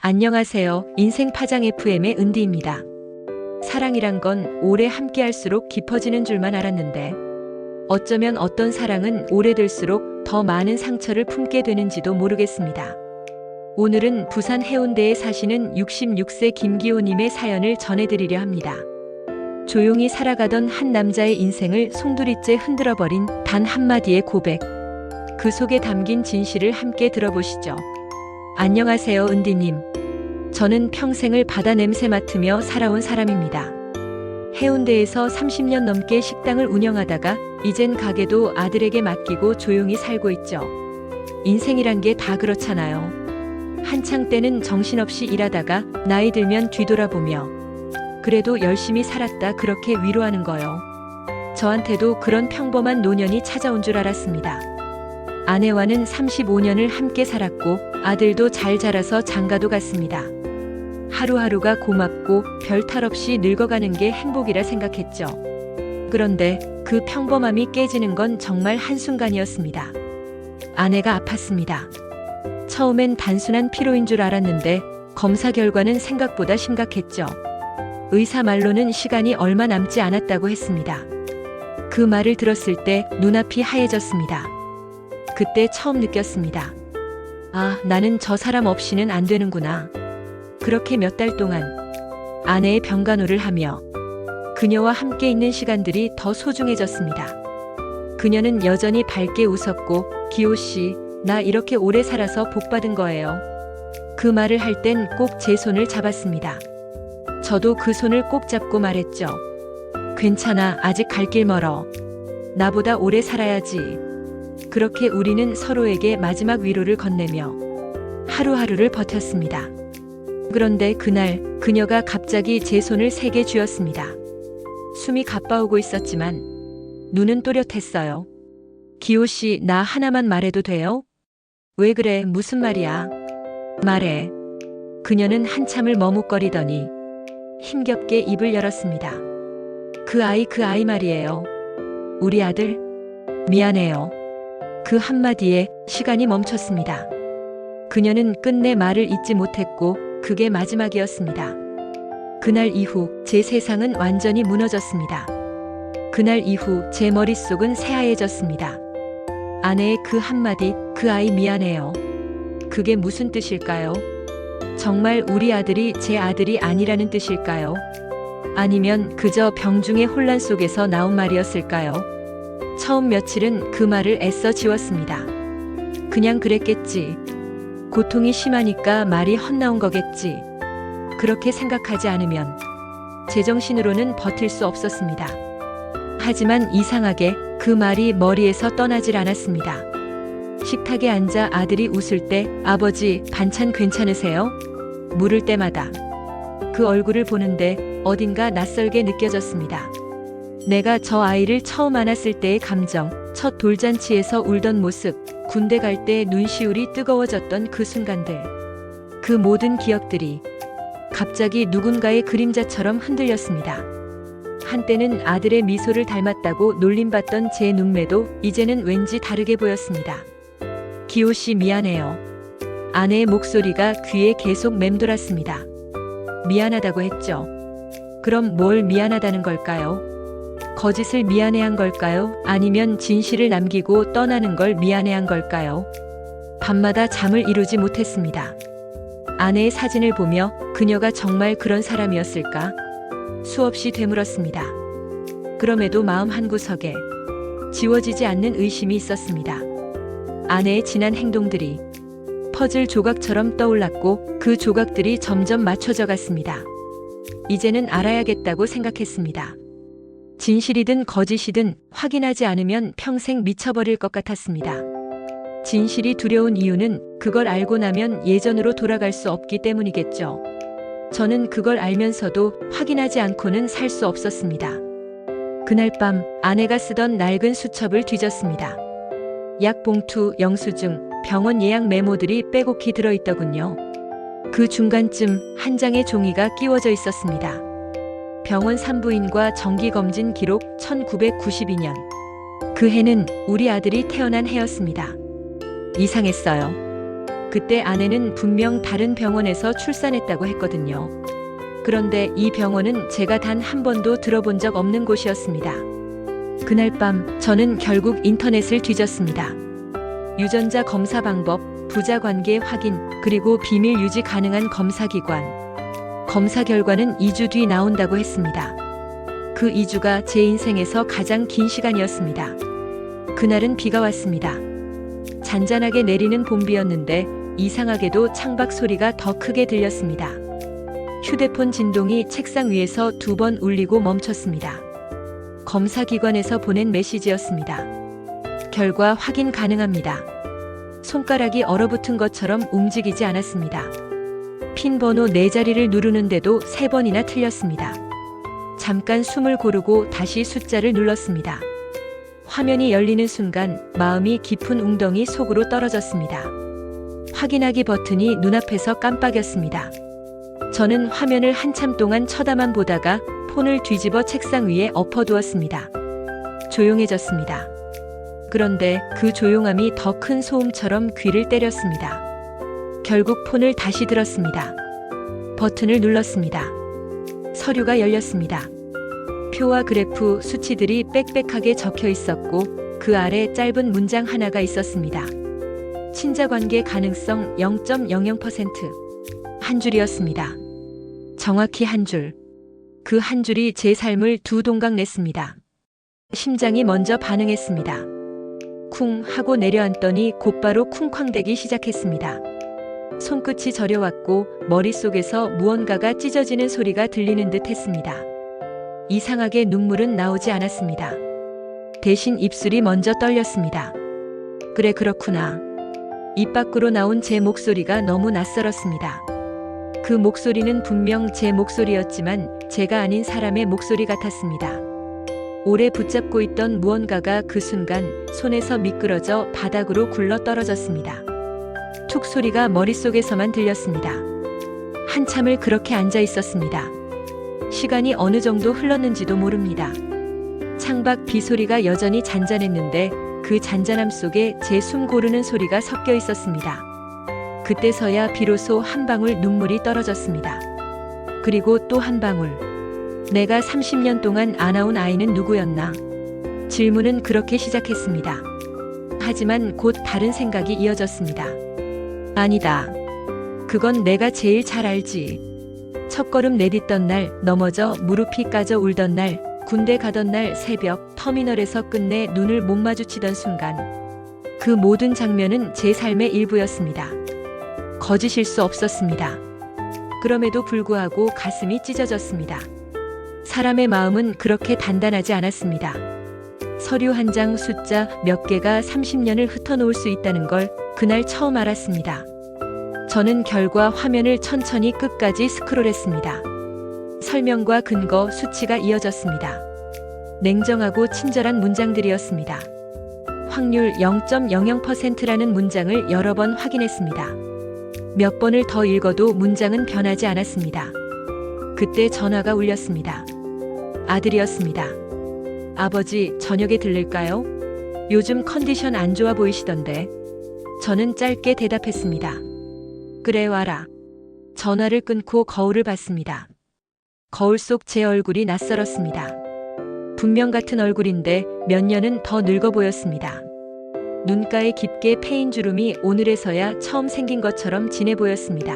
안녕하세요. 인생 파장 FM의 은디입니다. 사랑이란 건 오래 함께할수록 깊어지는 줄만 알았는데 어쩌면 어떤 사랑은 오래될수록 더 많은 상처를 품게 되는지도 모르겠습니다. 오늘은 부산 해운대에 사시는 66세 김기호님의 사연을 전해드리려 합니다. 조용히 살아가던 한 남자의 인생을 송두리째 흔들어버린 단 한마디의 고백. 그 속에 담긴 진실을 함께 들어보시죠. 안녕하세요, 은디님. 저는 평생을 바다 냄새 맡으며 살아온 사람입니다. 해운대에서 30년 넘게 식당을 운영하다가 이젠 가게도 아들에게 맡기고 조용히 살고 있죠. 인생이란 게 다 그렇잖아요. 한창 때는 정신없이 일하다가 나이 들면 뒤돌아보며 그래도 열심히 살았다 그렇게 위로하는 거요. 저한테도 그런 평범한 노년이 찾아온 줄 알았습니다. 아내와는 35년을 함께 살았고 아들도 잘 자라서 장가도 갔습니다. 하루하루가 고맙고 별 탈 없이 늙어가는 게 행복이라 생각했죠. 그런데 그 평범함이 깨지는 건 정말 한순간이었습니다. 아내가 아팠습니다. 처음엔 단순한 피로인 줄 알았는데 검사 결과는 생각보다 심각했죠. 의사 말로는 시간이 얼마 남지 않았다고 했습니다. 그 말을 들었을 때 눈앞이 하얘졌습니다. 그때 처음 느꼈습니다. 아, 나는 저 사람 없이는 안 되는구나. 그렇게 몇 달 동안 아내의 병간호를 하며 그녀와 함께 있는 시간들이 더 소중해졌습니다. 그녀는 여전히 밝게 웃었고, 기호 씨, 나 이렇게 오래 살아서 복 받은 거예요. 그 말을 할 땐 꼭 제 손을 잡았습니다. 저도 그 손을 꼭 잡고 말했죠. 괜찮아, 아직 갈 길 멀어. 나보다 오래 살아야지. 그렇게 우리는 서로에게 마지막 위로를 건네며 하루하루를 버텼습니다. 그런데 그날 그녀가 갑자기 제 손을 세게 쥐었습니다. 숨이 가빠오고 있었지만 눈은 또렷했어요. 기호 씨, 나 하나만 말해도 돼요? 왜 그래? 무슨 말이야? 말해. 그녀는 한참을 머뭇거리더니 힘겹게 입을 열었습니다. 그 아이 말이에요. 우리 아들. 미안해요. 그 한마디에 시간이 멈췄습니다. 그녀는 끝내 말을 잇지 못했고 그게 마지막이었습니다. 그날 이후 제 세상은 완전히 무너졌습니다. 그날 이후 제 머릿속은 새하얘졌습니다. 아내의 그 한마디, 그 아이 미안해요. 그게 무슨 뜻일까요? 정말 우리 아들이 제 아들이 아니라는 뜻일까요? 아니면 그저 병중의 혼란 속에서 나온 말이었을까요? 처음 며칠은 그 말을 애써 지웠습니다. 그냥 그랬겠지. 고통이 심하니까 말이 헛나온 거겠지. 그렇게 생각하지 않으면 제정신으로는 버틸 수 없었습니다. 하지만 이상하게 그 말이 머리에서 떠나질 않았습니다. 식탁에 앉아 아들이 웃을 때 아버지, 반찬 괜찮으세요? 물을 때마다 그 얼굴을 보는데 어딘가 낯설게 느껴졌습니다. 내가 저 아이를 처음 안았을 때의 감정, 첫 돌잔치에서 울던 모습, 군대 갈 때 눈시울이 뜨거워졌던 그 순간들. 그 모든 기억들이 갑자기 누군가의 그림자처럼 흔들렸습니다. 한때는 아들의 미소를 닮았다고 놀림받던 제 눈매도 이제는 왠지 다르게 보였습니다. 기호 씨 미안해요. 아내의 목소리가 귀에 계속 맴돌았습니다. 미안하다고 했죠. 그럼 뭘 미안하다는 걸까요? 거짓을 미안해한 걸까요? 아니면 진실을 남기고 떠나는 걸 미안해한 걸까요? 밤마다 잠을 이루지 못했습니다. 아내의 사진을 보며 그녀가 정말 그런 사람이었을까? 수없이 되물었습니다. 그럼에도 마음 한구석에 지워지지 않는 의심이 있었습니다. 아내의 지난 행동들이 퍼즐 조각처럼 떠올랐고 그 조각들이 점점 맞춰져 갔습니다. 이제는 알아야겠다고 생각했습니다. 진실이든 거짓이든 확인하지 않으면 평생 미쳐버릴 것 같았습니다. 진실이 두려운 이유는 그걸 알고 나면 예전으로 돌아갈 수 없기 때문이겠죠. 저는 그걸 알면서도 확인하지 않고는 살 수 없었습니다. 그날 밤 아내가 쓰던 낡은 수첩을 뒤졌습니다. 약봉투, 영수증, 병원 예약 메모들이 빼곡히 들어있더군요. 그 중간쯤 한 장의 종이가 끼워져 있었습니다. 병원 산부인과 정기검진 기록 1992년. 그 해는 우리 아들이 태어난 해였습니다. 이상했어요. 그때 아내는 분명 다른 병원에서 출산했다고 했거든요. 그런데 이 병원은 제가 단 한 번도 들어본 적 없는 곳이었습니다. 그날 밤 저는 결국 인터넷을 뒤졌습니다. 유전자 검사 방법, 부자 관계 확인, 그리고 비밀 유지 가능한 검사 기관. 검사 결과는 2주 뒤 나온다고 했습니다. 그 2주가 제 인생에서 가장 긴 시간이었습니다. 그날은 비가 왔습니다. 잔잔하게 내리는 봄비였는데 이상하게도 창밖 소리가 더 크게 들렸습니다. 휴대폰 진동이 책상 위에서 2번 울리고 멈췄습니다. 검사기관에서 보낸 메시지였습니다. 결과 확인 가능합니다. 손가락이 얼어붙은 것처럼 움직이지 않았습니다. 핀 번호 4자리를 누르는데도 3번이나 틀렸습니다. 잠깐 숨을 고르고 다시 숫자를 눌렀습니다. 화면이 열리는 순간 마음이 깊은 웅덩이 속으로 떨어졌습니다. 확인하기 버튼이 눈앞에서 깜빡였습니다. 저는 화면을 한참 동안 쳐다만 보다가 폰을 뒤집어 책상 위에 엎어두었습니다. 조용해졌습니다. 그런데 그 조용함이 더 큰 소음처럼 귀를 때렸습니다. 결국 폰을 다시 들었습니다. 버튼을 눌렀습니다. 서류가 열렸습니다. 표와 그래프, 수치들이 빽빽하게 적혀 있었고 그 아래 짧은 문장 하나가 있었습니다. 친자관계 가능성 0.00%. 한 줄이었습니다. 정확히 한 줄. 그 한 줄이 제 삶을 두 동강 냈습니다. 심장이 먼저 반응했습니다. 쿵 하고 내려앉더니 곧바로 쿵쾅대기 시작했습니다. 손끝이 저려왔고 머릿속에서 무언가가 찢어지는 소리가 들리는 듯 했습니다. 이상하게 눈물은 나오지 않았습니다. 대신 입술이 먼저 떨렸습니다. 그래, 그렇구나. 입 밖으로 나온 제 목소리가 너무 낯설었습니다. 그 목소리는 분명 제 목소리였지만 제가 아닌 사람의 목소리 같았습니다. 오래 붙잡고 있던 무언가가 그 순간 손에서 미끄러져 바닥으로 굴러 떨어졌습니다. 툭 소리가 머릿속에서만 들렸습니다. 한참을 그렇게 앉아 있었습니다. 시간이 어느 정도 흘렀는지도 모릅니다. 창밖 비 소리가 여전히 잔잔했는데 그 잔잔함 속에 제 숨 고르는 소리가 섞여 있었습니다. 그때서야 비로소 한 방울 눈물이 떨어졌습니다. 그리고 또 한 방울. 내가 30년 동안 안아온 아이는 누구였나? 질문은 그렇게 시작했습니다. 하지만 곧 다른 생각이 이어졌습니다. 아니다. 그건 내가 제일 잘 알지. 첫걸음 내딛던 날, 넘어져 무릎이 까져 울던 날, 군대 가던 날 새벽 터미널에서 끝내 눈을 못 마주치던 순간. 그 모든 장면은 제 삶의 일부였습니다. 거짓일 수 없었습니다. 그럼에도 불구하고 가슴이 찢어졌습니다. 사람의 마음은 그렇게 단단하지 않았습니다. 서류 한 장 숫자 몇 개가 30년을 흩어놓을 수 있다는 걸 그날 처음 알았습니다. 저는 결과 화면을 천천히 끝까지 스크롤했습니다. 설명과 근거, 수치가 이어졌습니다. 냉정하고 친절한 문장들이었습니다. 확률 0.00%라는 문장을 여러 번 확인했습니다. 몇 번을 더 읽어도 문장은 변하지 않았습니다. 그때 전화가 울렸습니다. 아들이었습니다. 아버지, 저녁에 들를까요? 요즘 컨디션 안 좋아 보이시던데. 저는 짧게 대답했습니다. 그래, 와라. 전화를 끊고 거울을 봤습니다. 거울 속 제 얼굴이 낯설었습니다. 분명 같은 얼굴인데 몇 년은 더 늙어 보였습니다. 눈가에 깊게 패인 주름이 오늘에서야 처음 생긴 것처럼 진해 보였습니다.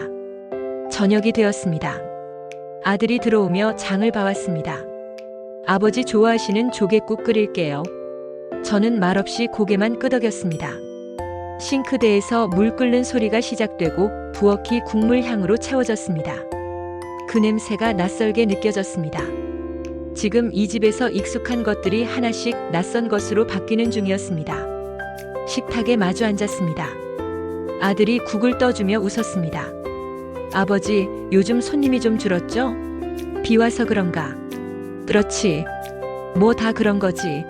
저녁이 되었습니다. 아들이 들어오며 장을 봐왔습니다. 아버지 좋아하시는 조개국 끓일게요. 저는 말없이 고개만 끄덕였습니다. 싱크대에서 물 끓는 소리가 시작되고 부엌이 국물 향으로 채워졌습니다. 그 냄새가 낯설게 느껴졌습니다. 지금 이 집에서 익숙한 것들이 하나씩 낯선 것으로 바뀌는 중이었습니다. 식탁에 마주 앉았습니다. 아들이 국을 떠주며 웃었습니다. 아버지, 요즘 손님이 좀 줄었죠? 비 와서 그런가? 그렇지. 뭐 다 그런 거지.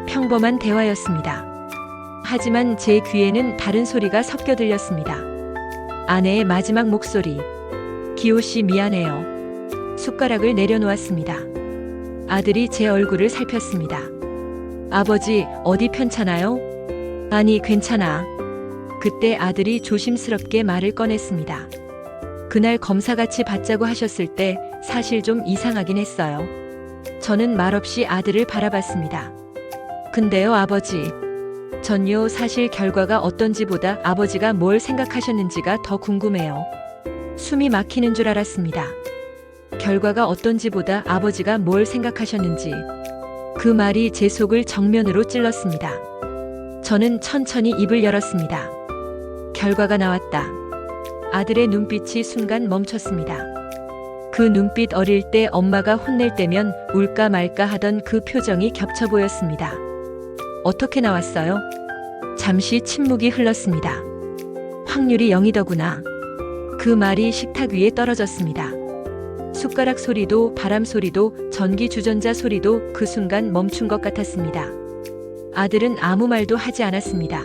평범한 대화였습니다. 하지만 제 귀에는 다른 소리가 섞여 들렸습니다. 아내의 마지막 목소리. 기호 씨, 미안해요. 숟가락을 내려놓았습니다. 아들이 제 얼굴을 살폈습니다. 아버지, 어디 편찮아요? 아니, 괜찮아. 그때 아들이 조심스럽게 말을 꺼냈습니다. 그날 검사같이 받자고 하셨을 때 사실 좀 이상하긴 했어요. 저는 말없이 아들을 바라봤습니다. 근데요, 아버지. 전요 사실 결과가 어떤지보다 아버지가 뭘 생각하셨는지가 더 궁금해요. 숨이 막히는 줄 알았습니다. 결과가 어떤지보다 아버지가 뭘 생각하셨는지. 그 말이 제 속을 정면으로 찔렀습니다. 저는 천천히 입을 열었습니다. 결과가 나왔다. 아들의 눈빛이 순간 멈췄습니다. 그 눈빛 어릴 때 엄마가 혼낼 때면 울까 말까 하던 그 표정이 겹쳐 보였습니다. 어떻게 나왔어요? 잠시 침묵이 흘렀습니다. 확률이 0이더구나. 그 말이 식탁 위에 떨어졌습니다. 숟가락 소리도 바람 소리도 전기 주전자 소리도 그 순간 멈춘 것 같았습니다. 아들은 아무 말도 하지 않았습니다.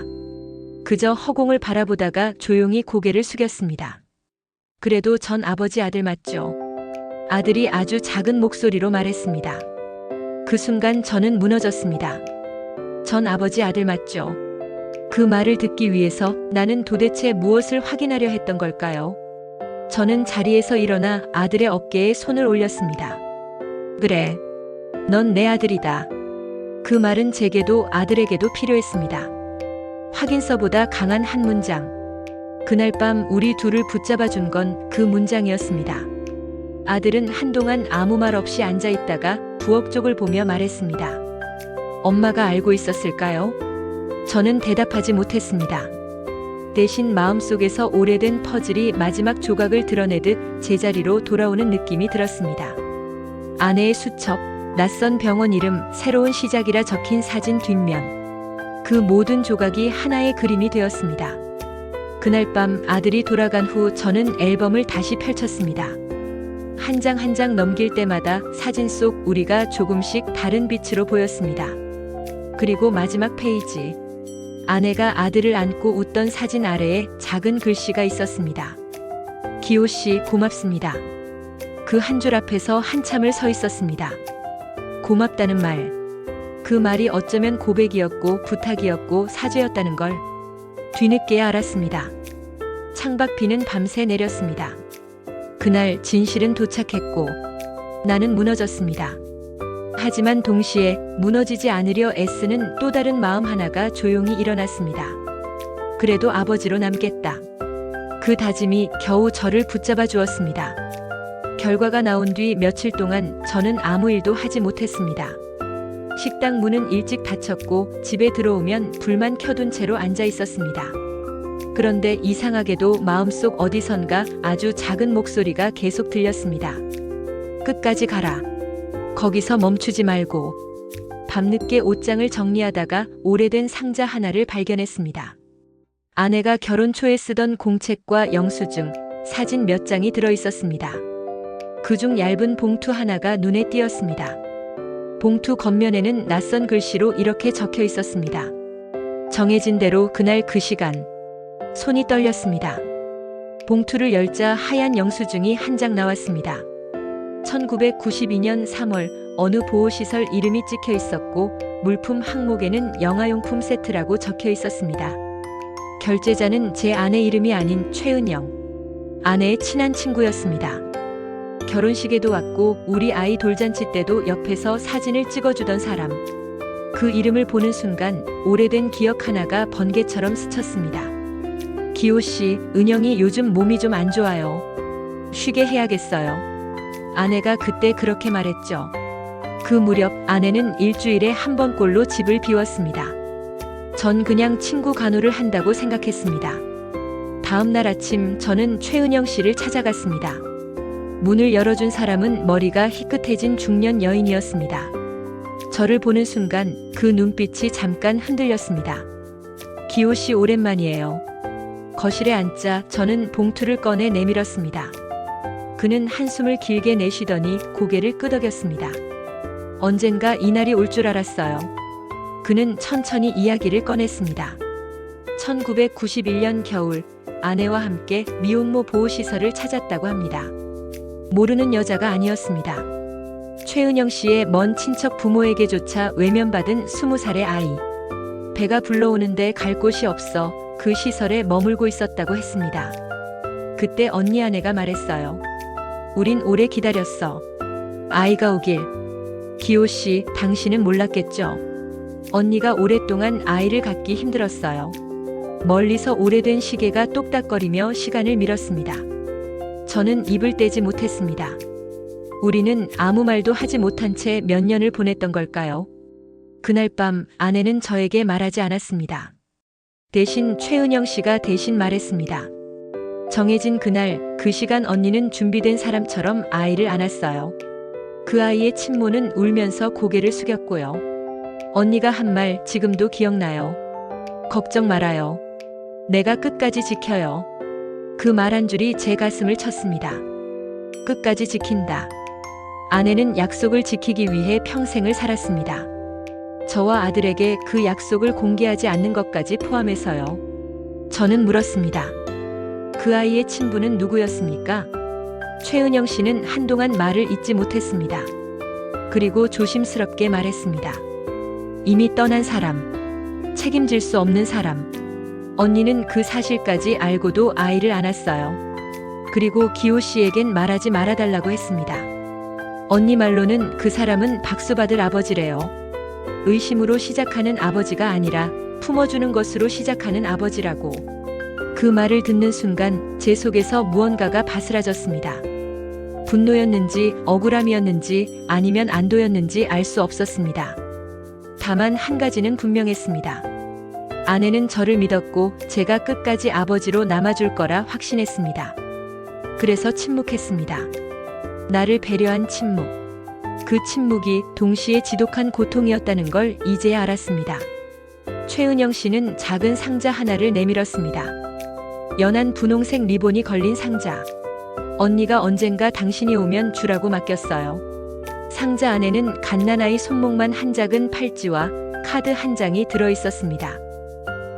그저 허공을 바라보다가 조용히 고개를 숙였습니다. 그래도 전 아버지 아들 맞죠? 아들이 아주 작은 목소리로 말했습니다. 그 순간 저는 무너졌습니다. 전 아버지 아들 맞죠? 그 말을 듣기 위해서 나는 도대체 무엇을 확인하려 했던 걸까요? 저는 자리에서 일어나 아들의 어깨에 손을 올렸습니다. 그래, 넌 내 아들이다. 그 말은 제게도 아들에게도 필요했습니다. 확인서보다 강한 한 문장. 그날 밤 우리 둘을 붙잡아 준 건 그 문장이었습니다. 아들은 한동안 아무 말 없이 앉아 있다가 부엌 쪽을 보며 말했습니다. 엄마가 알고 있었을까요? 저는 대답하지 못했습니다. 대신 마음속에서 오래된 퍼즐이 마지막 조각을 드러내듯 제자리로 돌아오는 느낌이 들었습니다. 아내의 수첩, 낯선 병원 이름, 새로운 시작이라 적힌 사진 뒷면. 그 모든 조각이 하나의 그림이 되었습니다. 그날 밤 아들이 돌아간 후 저는 앨범을 다시 펼쳤습니다. 한 장 한 장 넘길 때마다 사진 속 우리가 조금씩 다른 빛으로 보였습니다. 그리고 마지막 페이지. 아내가 아들을 안고 웃던 사진 아래에 작은 글씨가 있었습니다. 기호 씨 고맙습니다. 그 한 줄 앞에서 한참을 서 있었습니다. 고맙다는 말. 그 말이 어쩌면 고백이었고 부탁이었고 사죄였다는 걸 뒤늦게 알았습니다. 창밖 비는 밤새 내렸습니다. 그날 진실은 도착했고 나는 무너졌습니다. 하지만 동시에 무너지지 않으려 애쓰는 또 다른 마음 하나가 조용히 일어났습니다. 그래도 아버지로 남겠다. 그 다짐이 겨우 저를 붙잡아 주었습니다. 결과가 나온 뒤 며칠 동안 저는 아무 일도 하지 못했습니다. 식당 문은 일찍 닫혔고 집에 들어오면 불만 켜둔 채로 앉아 있었습니다. 그런데 이상하게도 마음속 어디선가 아주 작은 목소리가 계속 들렸습니다. 끝까지 가라. 거기서 멈추지 말고. 밤늦게 옷장을 정리하다가 오래된 상자 하나를 발견했습니다. 아내가 결혼 초에 쓰던 공책과 영수증, 사진 몇 장이 들어 있었습니다. 그중 얇은 봉투 하나가 눈에 띄었습니다. 봉투 겉면에는 낯선 글씨로 이렇게 적혀 있었습니다. 정해진 대로 그날 그 시간. 손이 떨렸습니다. 봉투를 열자 하얀 영수증이 한 장 나왔습니다. 1992년 3월 어느 보호시설 이름이 찍혀 있었고 물품 항목에는 영아용품 세트라고 적혀 있었습니다. 결제자는 제 아내 이름이 아닌 최은영. 아내의 친한 친구였습니다. 결혼식에도 왔고 우리 아이 돌잔치 때도 옆에서 사진을 찍어주던 사람. 그 이름을 보는 순간 오래된 기억 하나가 번개처럼 스쳤습니다. 기호 씨, 은영이 요즘 몸이 좀 안 좋아요. 쉬게 해야겠어요. 아내가 그때 그렇게 말했죠. 그 무렵 아내는 일주일에 한 번꼴로 집을 비웠습니다. 전 그냥 친구 간호를 한다고 생각했습니다. 다음 날 아침 저는 최은영 씨를 찾아갔습니다. 문을 열어준 사람은 머리가 희끗해진 중년 여인이었습니다. 저를 보는 순간 그 눈빛이 잠깐 흔들렸습니다. 기호 씨 오랜만이에요. 거실에 앉자 저는 봉투를 꺼내 내밀었습니다. 그는 한숨을 길게 내쉬더니 고개를 끄덕였습니다. 언젠가 이날이 올 줄 알았어요. 그는 천천히 이야기를 꺼냈습니다. 1991년 겨울 아내와 함께 미혼모 보호시설을 찾았다고 합니다. 모르는 여자가 아니었습니다. 최은영 씨의 먼 친척 부모에게조차 외면받은 20살의 아이. 배가 불러오는데 갈 곳이 없어 그 시설에 머물고 있었다고 했습니다. 그때 언니 아내가 말했어요. 우린 오래 기다렸어. 아이가 오길. 기호 씨, 당신은 몰랐겠죠? 언니가 오랫동안 아이를 갖기 힘들었어요. 멀리서 오래된 시계가 똑딱거리며 시간을 밀었습니다. 저는 입을 떼지 못했습니다. 우리는 아무 말도 하지 못한 채 몇 년을 보냈던 걸까요? 그날 밤 아내는 저에게 말하지 않았습니다. 대신 최은영 씨가 대신 말했습니다. 정해진 그날 그 시간 언니는 준비된 사람처럼 아이를 안았어요. 그 아이의 친모는 울면서 고개를 숙였고요. 언니가 한 말 지금도 기억나요. 걱정 말아요. 내가 끝까지 지켜요. 그 말 한 줄이 제 가슴을 쳤습니다. 끝까지 지킨다. 아내는 약속을 지키기 위해 평생을 살았습니다. 저와 아들에게 그 약속을 공개하지 않는 것까지 포함해서요. 저는 물었습니다. 그 아이의 친부는 누구였습니까? 최은영 씨는 한동안 말을 잇지 못했습니다. 그리고 조심스럽게 말했습니다. 이미 떠난 사람. 책임질 수 없는 사람. 언니는 그 사실까지 알고도 아이를 안았어요. 그리고 기호 씨에겐 말하지 말아달라고 했습니다. 언니 말로는 그 사람은 박수받을 아버지래요. 의심으로 시작하는 아버지가 아니라 품어주는 것으로 시작하는 아버지라고. 그 말을 듣는 순간 제 속에서 무언가가 바스라졌습니다. 분노였는지 억울함이었는지 아니면 안도였는지 알 수 없었습니다. 다만 한 가지는 분명했습니다. 아내는 저를 믿었고 제가 끝까지 아버지로 남아줄 거라 확신했습니다. 그래서 침묵했습니다. 나를 배려한 침묵. 그 침묵이 동시에 지독한 고통이었다는 걸 이제야 알았습니다. 최은영 씨는 작은 상자 하나를 내밀었습니다. 연한 분홍색 리본이 걸린 상자. 언니가 언젠가 당신이 오면 주라고 맡겼어요. 상자 안에는 갓난아이 손목만 한 작은 팔찌와 카드 한 장이 들어있었습니다.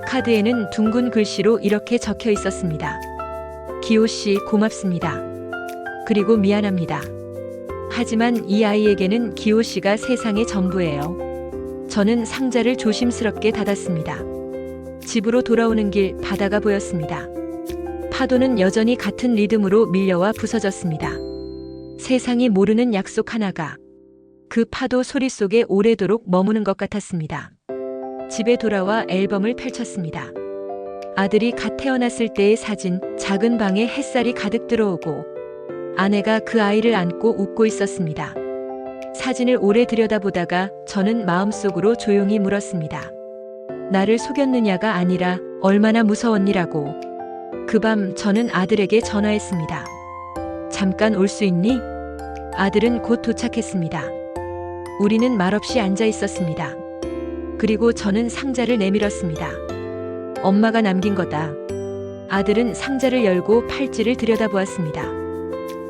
카드에는 둥근 글씨로 이렇게 적혀 있었습니다. 기호 씨 고맙습니다. 그리고 미안합니다. 하지만 이 아이에게는 기호 씨가 세상의 전부예요. 저는 상자를 조심스럽게 닫았습니다. 집으로 돌아오는 길 바다가 보였습니다. 파도는 여전히 같은 리듬으로 밀려와 부서졌습니다. 세상이 모르는 약속 하나가 그 파도 소리 속에 오래도록 머무는 것 같았습니다. 집에 돌아와 앨범을 펼쳤습니다. 아들이 갓 태어났을 때의 사진, 작은 방에 햇살이 가득 들어오고 아내가 그 아이를 안고 웃고 있었습니다. 사진을 오래 들여다보다가 저는 마음속으로 조용히 물었습니다. 나를 속였느냐가 아니라 얼마나 무서웠니라고. 그 밤 저는 아들에게 전화했습니다. 잠깐 올 수 있니? 아들은 곧 도착했습니다. 우리는 말없이 앉아 있었습니다. 그리고 저는 상자를 내밀었습니다. 엄마가 남긴 거다. 아들은 상자를 열고 팔찌를 들여다보았습니다.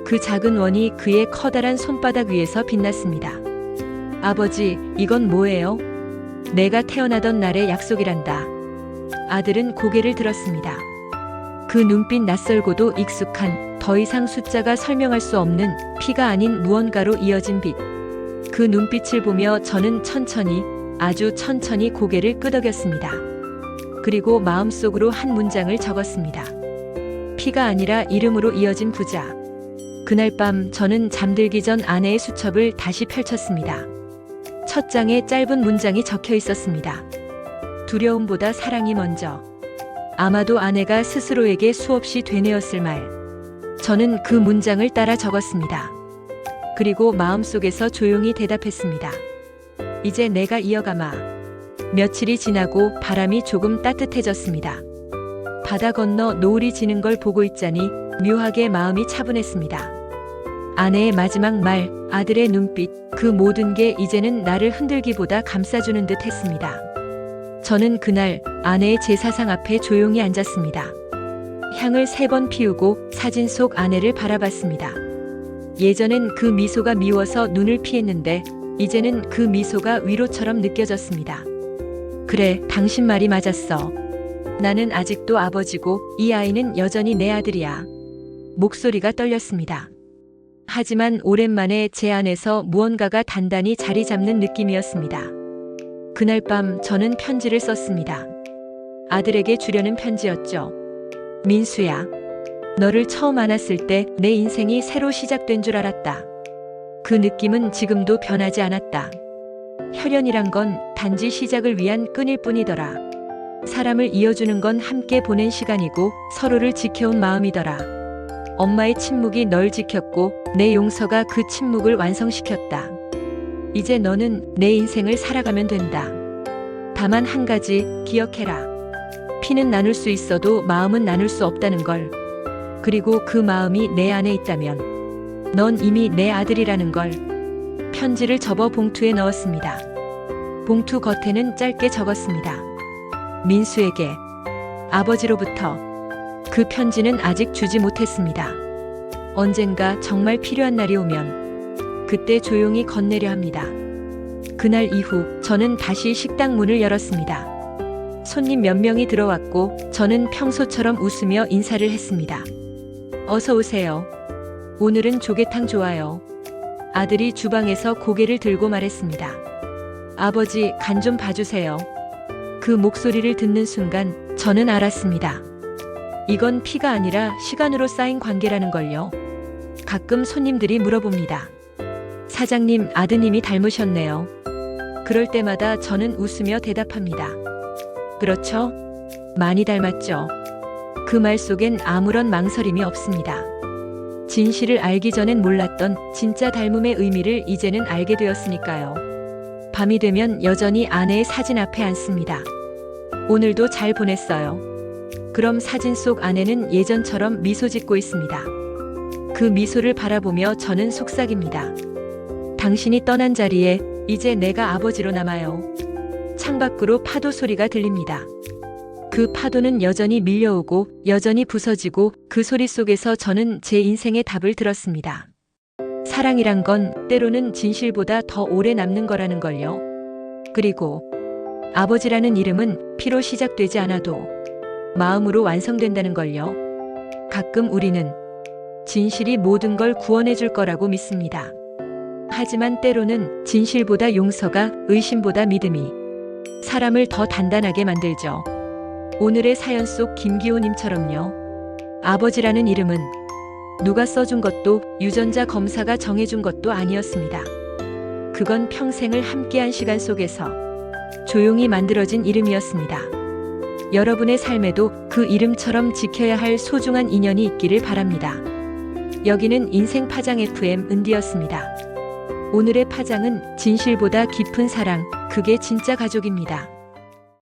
그 작은 원이 그의 커다란 손바닥 위에서 빛났습니다. 아버지, 이건 뭐예요? 내가 태어나던 날의 약속이란다. 아들은 고개를 들었습니다. 그 눈빛 낯설고도 익숙한, 더 이상 숫자가 설명할 수 없는 피가 아닌 무언가로 이어진 빛. 그 눈빛을 보며 저는 천천히, 아주 천천히 고개를 끄덕였습니다. 그리고 마음속으로 한 문장을 적었습니다. 피가 아니라 이름으로 이어진 부자. 그날 밤 저는 잠들기 전 아내의 수첩을 다시 펼쳤습니다. 첫 장에 짧은 문장이 적혀 있었습니다. 두려움보다 사랑이 먼저. 아마도 아내가 스스로에게 수없이 되뇌었을 말. 저는 그 문장을 따라 적었습니다. 그리고 마음속에서 조용히 대답했습니다. 이제 내가 이어가마. 며칠이 지나고 바람이 조금 따뜻해졌습니다. 바다 건너 노을이 지는 걸 보고 있자니 묘하게 마음이 차분했습니다. 아내의 마지막 말, 아들의 눈빛, 그 모든 게 이제는 나를 흔들기보다 감싸주는 듯 했습니다. 저는 그날 아내의 제사상 앞에 조용히 앉았습니다. 향을 3번 피우고 사진 속 아내를 바라봤습니다. 예전엔 그 미소가 미워서 눈을 피했는데 이제는 그 미소가 위로처럼 느껴졌습니다. 그래, 당신 말이 맞았어. 나는 아직도 아버지고 이 아이는 여전히 내 아들이야. 목소리가 떨렸습니다. 하지만 오랜만에 제 안에서 무언가가 단단히 자리 잡는 느낌이었습니다. 그날 밤 저는 편지를 썼습니다. 아들에게 주려는 편지였죠. 민수야, 너를 처음 안았을 때 내 인생이 새로 시작된 줄 알았다. 그 느낌은 지금도 변하지 않았다. 혈연이란 건 단지 시작을 위한 끈일 뿐이더라. 사람을 이어주는 건 함께 보낸 시간이고 서로를 지켜온 마음이더라. 엄마의 침묵이 널 지켰고 내 용서가 그 침묵을 완성시켰다. 이제 너는 내 인생을 살아가면 된다. 다만 한 가지 기억해라. 피는 나눌 수 있어도 마음은 나눌 수 없다는 걸. 그리고 그 마음이 내 안에 있다면 넌 이미 내 아들이라는 걸. 편지를 접어 봉투에 넣었습니다. 봉투 겉에는 짧게 적었습니다. 민수에게. 아버지로부터. 그 편지는 아직 주지 못했습니다. 언젠가 정말 필요한 날이 오면 그때 조용히 건네려 합니다. 그날 이후 저는 다시 식당 문을 열었습니다. 손님 몇 명이 들어왔고 저는 평소처럼 웃으며 인사를 했습니다. 어서 오세요. 오늘은 조개탕 좋아요. 아들이 주방에서 고개를 들고 말했습니다. 아버지, 간 좀 봐주세요. 그 목소리를 듣는 순간 저는 알았습니다. 이건 피가 아니라 시간으로 쌓인 관계라는 걸요. 가끔 손님들이 물어봅니다. 사장님, 아드님이 닮으셨네요. 그럴 때마다 저는 웃으며 대답합니다. 그렇죠? 많이 닮았죠. 그 말 속엔 아무런 망설임이 없습니다. 진실을 알기 전엔 몰랐던 진짜 닮음의 의미를 이제는 알게 되었으니까요. 밤이 되면 여전히 아내의 사진 앞에 앉습니다. 오늘도 잘 보냈어요. 그럼 사진 속 아내는 예전처럼 미소 짓고 있습니다. 그 미소를 바라보며 저는 속삭입니다. 당신이 떠난 자리에 이제 내가 아버지로 남아요. 창밖으로 파도 소리가 들립니다. 그 파도는 여전히 밀려오고 여전히 부서지고 그 소리 속에서 저는 제 인생의 답을 들었습니다. 사랑이란 건 때로는 진실보다 더 오래 남는 거라는 걸요. 그리고 아버지라는 이름은 피로 시작되지 않아도 마음으로 완성된다는 걸요. 가끔 우리는 진실이 모든 걸 구원해 줄 거라고 믿습니다. 하지만 때로는 진실보다 용서가, 의심보다 믿음이 사람을 더 단단하게 만들죠. 오늘의 사연 속 김기호님처럼요. 아버지라는 이름은 누가 써준 것도 유전자 검사가 정해준 것도 아니었습니다. 그건 평생을 함께한 시간 속에서 조용히 만들어진 이름이었습니다. 여러분의 삶에도 그 이름처럼 지켜야 할 소중한 인연이 있기를 바랍니다. 여기는 인생 파장 FM 은디였습니다. 오늘의 파장은 진실보다 깊은 사랑, 그게 진짜 가족입니다.